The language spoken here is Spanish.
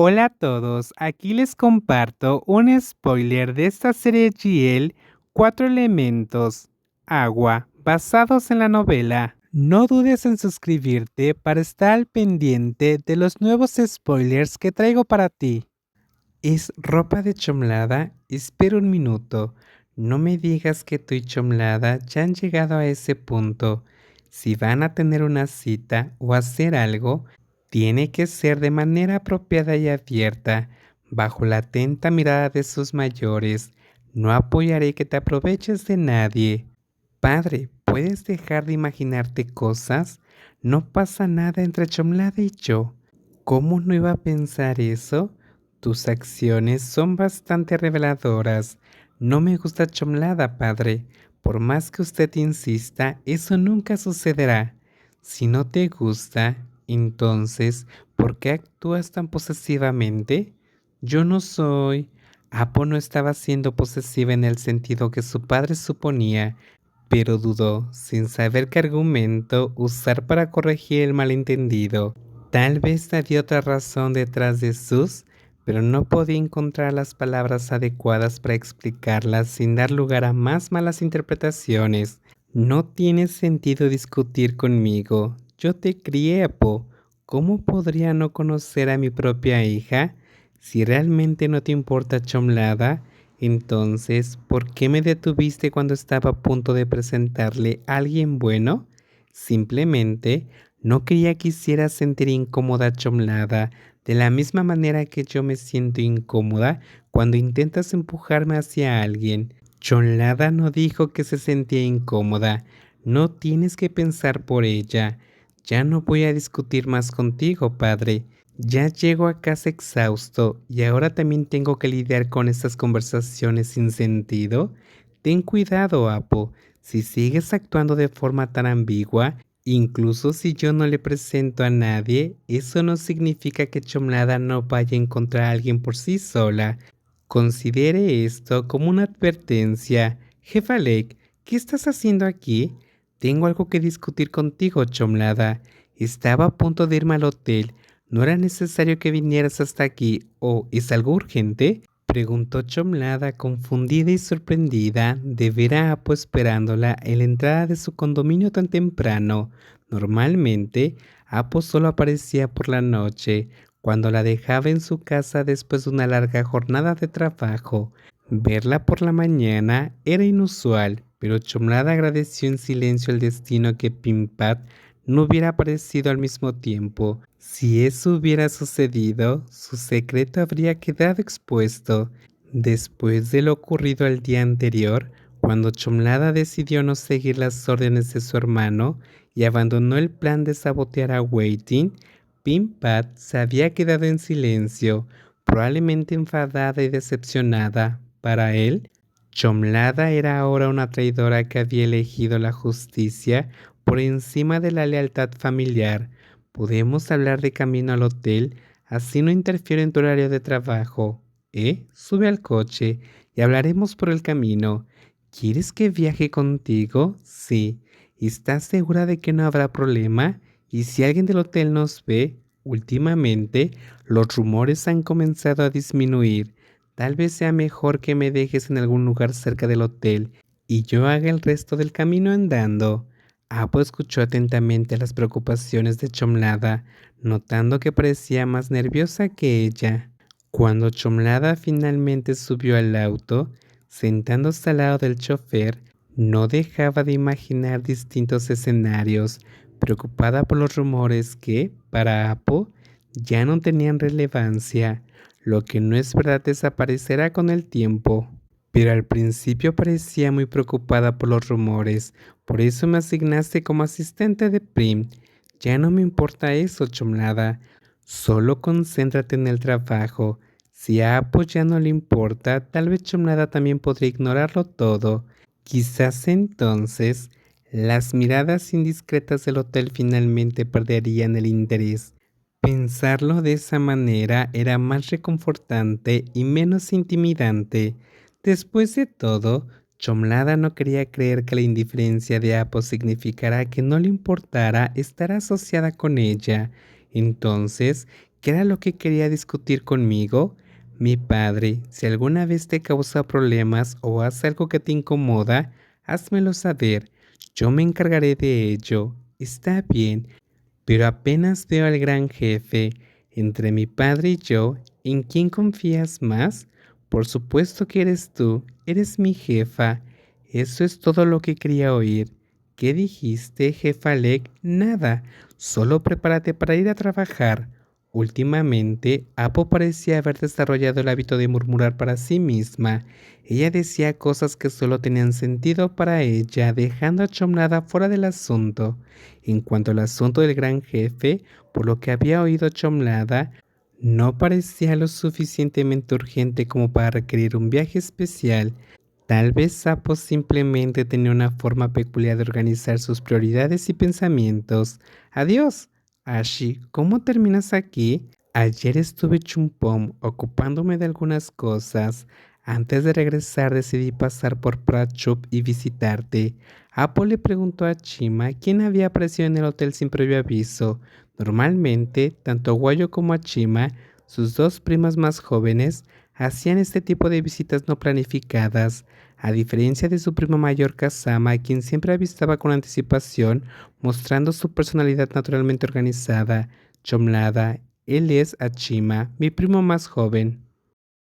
Hola a todos, aquí les comparto un spoiler de esta serie GL Cuatro Elementos, Agua, basados en la novela. No dudes en suscribirte para estar al pendiente de los nuevos spoilers que traigo para ti. ¿Es ropa de Chomlada? Espera un minuto. No me digas que tú y Chomlada ya han llegado a ese punto. Si van a tener una cita o hacer algo, tiene que ser de manera apropiada y abierta, bajo la atenta mirada de sus mayores. No apoyaré que te aproveches de nadie. Padre, ¿puedes dejar de imaginarte cosas? No pasa nada entre Chomlada y yo. ¿Cómo no iba a pensar eso? Tus acciones son bastante reveladoras. No me gusta Chomlada, padre. Por más que usted insista, eso nunca sucederá. Si no te gusta, entonces, ¿por qué actúas tan posesivamente? Yo no soy. Apo no estaba siendo posesiva en el sentido que su padre suponía, pero dudó, sin saber qué argumento usar para corregir el malentendido. Tal vez había otra razón detrás de sus, pero no podía encontrar las palabras adecuadas para explicarlas sin dar lugar a más malas interpretaciones. No tiene sentido discutir conmigo. Yo te crié, Apo. ¿Cómo podría no conocer a mi propia hija? Si realmente no te importa Chomlada, entonces, ¿por qué me detuviste cuando estaba a punto de presentarle a alguien bueno? Simplemente no quería que hiciera sentir incómoda a Chomlada, de la misma manera que yo me siento incómoda cuando intentas empujarme hacia alguien. Chomlada no dijo que se sentía incómoda. No tienes que pensar por ella. Ya no voy a discutir más contigo, padre. Ya llego a casa exhausto y ahora también tengo que lidiar con estas conversaciones sin sentido. Ten cuidado, Apo. Si sigues actuando de forma tan ambigua, incluso si yo no le presento a nadie, eso no significa que Chomlada no vaya a encontrar a alguien por sí sola. Considere esto como una advertencia. Jefa Lake, ¿qué estás haciendo aquí? Tengo algo que discutir contigo, Chomlada. Estaba a punto de irme al hotel. ¿No era necesario que vinieras hasta aquí? ¿O es algo urgente? Preguntó Chomlada, confundida y sorprendida de ver a Apo esperándola en la entrada de su condominio tan temprano. Normalmente, Apo solo aparecía por la noche, cuando la dejaba en su casa después de una larga jornada de trabajo. Verla por la mañana era inusual, pero Chomlada agradeció en silencio el destino que Pimpat no hubiera aparecido al mismo tiempo. Si eso hubiera sucedido, su secreto habría quedado expuesto. Después de lo ocurrido el día anterior, cuando Chomlada decidió no seguir las órdenes de su hermano y abandonó el plan de sabotear a Waiting, Pimpat se había quedado en silencio, probablemente enfadada y decepcionada. Para él, Chomlada era ahora una traidora que había elegido la justicia por encima de la lealtad familiar. Podemos hablar de camino al hotel, así no interfiero en tu horario de trabajo. Sube al coche y hablaremos por el camino. ¿Quieres que viaje contigo? Sí. ¿Estás segura de que no habrá problema? Y si alguien del hotel nos ve, últimamente los rumores han comenzado a disminuir. Tal vez sea mejor que me dejes en algún lugar cerca del hotel y yo haga el resto del camino andando. Apo escuchó atentamente las preocupaciones de Chomlada, notando que parecía más nerviosa que ella. Cuando Chomlada finalmente subió al auto, sentándose al lado del chofer, no dejaba de imaginar distintos escenarios, preocupada por los rumores que, para Apo, ya no tenían relevancia. Lo que no es verdad desaparecerá con el tiempo. Pero al principio parecía muy preocupada por los rumores, por eso me asignaste como asistente de Prim. Ya no me importa eso, Chomlada. Solo concéntrate en el trabajo. Si a Apo ya no le importa, tal vez Chomlada también podría ignorarlo todo. Quizás entonces las miradas indiscretas del hotel finalmente perderían el interés. Pensarlo de esa manera era más reconfortante y menos intimidante. Después de todo, Chomlada no quería creer que la indiferencia de Apo significara que no le importara estar asociada con ella. Entonces, ¿Qué era lo que quería discutir conmigo? Mi padre, si alguna vez te causa problemas o hace algo que te incomoda, házmelo saber. Yo me encargaré de ello. Está bien, pero apenas veo al gran jefe. Entre mi padre y yo, ¿en quién confías más? Por supuesto que eres tú, eres mi jefa. Eso es todo lo que quería oír. ¿Qué dijiste, jefa Alec? Nada, solo prepárate para ir a trabajar. Últimamente, Apo parecía haber desarrollado el hábito de murmurar para sí misma. Ella decía cosas que solo tenían sentido para ella, dejando a Chomnada fuera del asunto. En cuanto al asunto del gran jefe, por lo que había oído Chomlada, no parecía lo suficientemente urgente como para requerir un viaje especial. Tal vez Sapo simplemente tenía una forma peculiar de organizar sus prioridades y pensamientos. Adiós. Ashi, ¿cómo terminas aquí? Ayer estuve chumpom ocupándome de algunas cosas. Antes de regresar decidí pasar por Prachup y visitarte. Apo le preguntó a Chima quién había aparecido en el hotel sin previo aviso. Normalmente, tanto Guayo como a Chima, sus dos primas más jóvenes, hacían este tipo de visitas no planificadas. A diferencia de su primo mayor Kazama, quien siempre avistaba con anticipación, mostrando su personalidad naturalmente organizada. Chomlada, él es Achima, mi primo más joven.